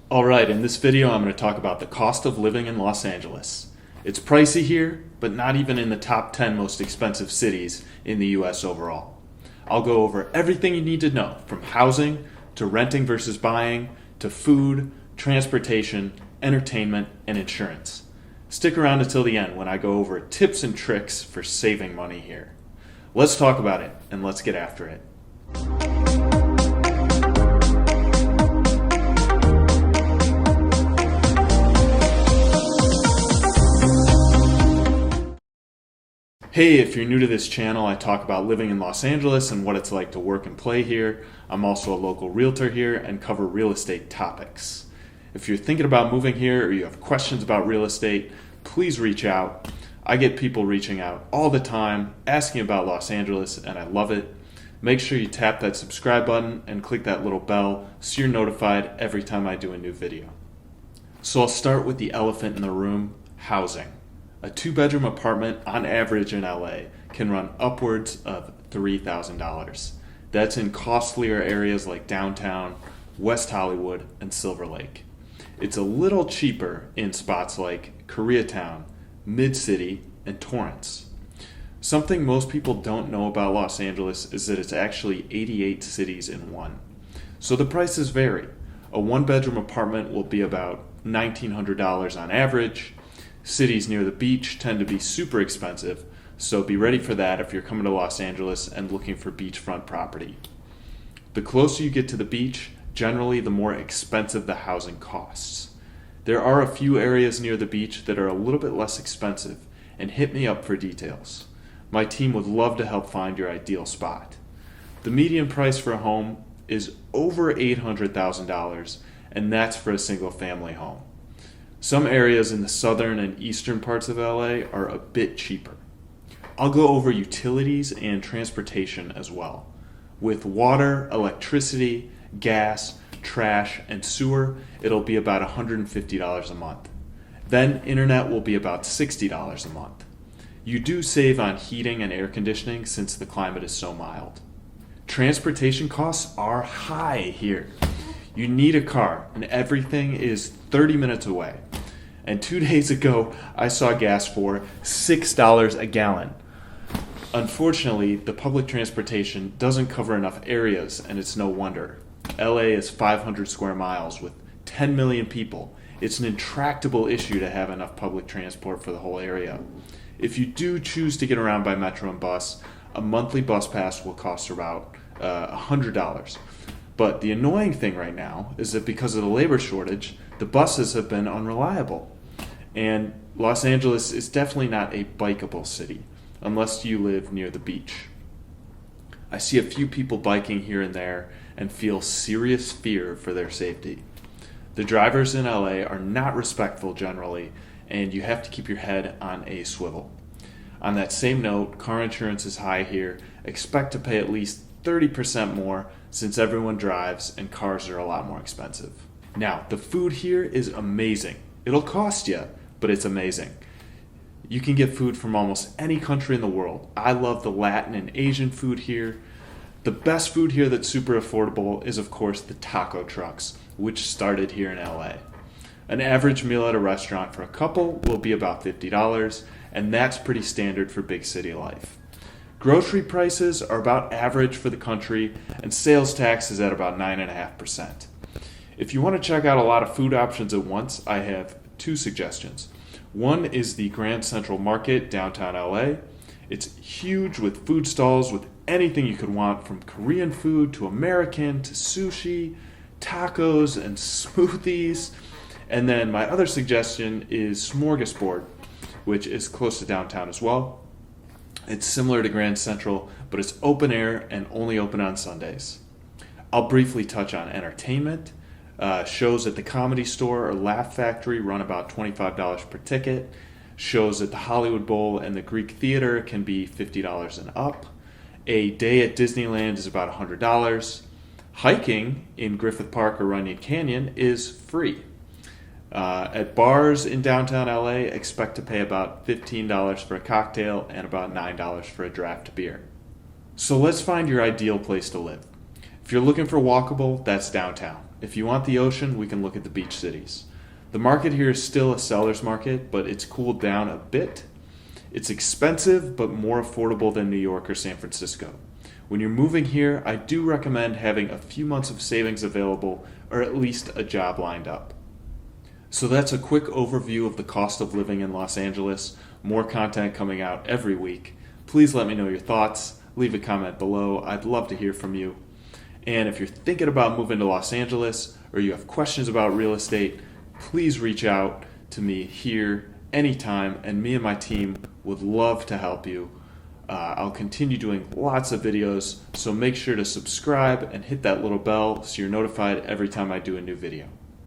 Alright, in this video I'm going to talk about the cost of living in Los Angeles. It's pricey here, but not even in the top 10 most expensive cities in the US overall. I'll go over everything you need to know, from housing, to renting versus buying, to food, transportation, entertainment, and insurance. Stick around until the end when I go over tips and tricks for saving money here. Let's talk about it, and let's get after it. Hey, if you're new to this channel, I talk about living in Los Angeles and what it's like to work and play here. I'm also a local realtor here and cover real estate topics. If you're thinking about moving here or you have questions about real estate, please reach out. I get people reaching out all the time asking about Los Angeles, and I love it. Make sure you tap that subscribe button and click that little bell so you're notified every time I do a new video. So I'll start with the elephant in the room, housing. A two-bedroom apartment on average in LA can run upwards of $3,000. That's in costlier areas like downtown, West Hollywood, and Silver Lake. It's a little cheaper in spots like Koreatown, Mid-City, and Torrance. Something most people don't know about Los Angeles is that it's actually 88 cities in one. So the prices vary. A one-bedroom apartment will be about $1,900 on average. Cities near the beach tend to be super expensive, so be ready for that if you're coming to Los Angeles and looking for beachfront property. The closer you get to the beach, generally the more expensive the housing costs. There are a few areas near the beach that are a little bit less expensive, and hit me up for details. My team would love to help find your ideal spot. The median price for a home is over $800,000, and that's for a single family home. Some areas in the southern and eastern parts of LA are a bit cheaper. I'll go over utilities and transportation as well. With water, electricity, gas, trash, and sewer, it'll be about $150 a month. Then internet will be about $60 a month. You do save on heating and air conditioning since the climate is so mild. Transportation costs are high here. You need a car, and everything is 30 minutes away. And 2 days ago, I saw gas for $6 a gallon. Unfortunately, the public transportation doesn't cover enough areas, and it's no wonder. LA is 500 square miles with 10 million people. It's an intractable issue to have enough public transport for the whole area. If you do choose to get around by metro and bus, a monthly bus pass will cost about $100. But the annoying thing right now is that because of the labor shortage, the buses have been unreliable. And Los Angeles is definitely not a bikeable city, unless you live near the beach. I see a few people biking here and there and feel serious fear for their safety. The drivers in LA are not respectful generally, and you have to keep your head on a swivel. On that same note, car insurance is high here. Expect to pay at least 30% more since everyone drives and cars are a lot more expensive. Now, the food here is amazing. It'll cost you, but it's amazing. You can get food from almost any country in the world. I love the Latin and Asian food here. The best food here that's super affordable is, of course, the taco trucks, which started here in LA. An average meal at a restaurant for a couple will be about $50, and that's pretty standard for big city life. Grocery prices are about average for the country, and sales tax is at about 9.5%. If you want to check out a lot of food options at once, I have two suggestions. One is the Grand Central Market, downtown LA. It's huge with food stalls with anything you could want, from Korean food to American to sushi, tacos, and smoothies. And then my other suggestion is Smorgasbord, which is close to downtown as well. It's similar to Grand Central, but it's open air and only open on Sundays. I'll briefly touch on entertainment. Shows at the Comedy Store or Laugh Factory run about $25 per ticket. Shows at the Hollywood Bowl and the Greek Theater can be $50 and up. A day at Disneyland is about $100. Hiking in Griffith Park or Runyon Canyon is free. At bars in downtown LA, expect to pay about $15 for a cocktail and about $9 for a draft beer. So let's find your ideal place to live. If you're looking for walkable, that's downtown. If you want the ocean, we can look at the beach cities. The market here is still a seller's market, but it's cooled down a bit. It's expensive, but more affordable than New York or San Francisco. When you're moving here, I do recommend having a few months of savings available or at least a job lined up. So that's a quick overview of the cost of living in Los Angeles. More content coming out every week. Please let me know your thoughts. Leave a comment below. I'd love to hear from you. And if you're thinking about moving to Los Angeles or you have questions about real estate, please reach out to me here anytime, and me and my team would love to help you. I'll continue doing lots of videos, so make sure to subscribe and hit that little bell so you're notified every time I do a new video.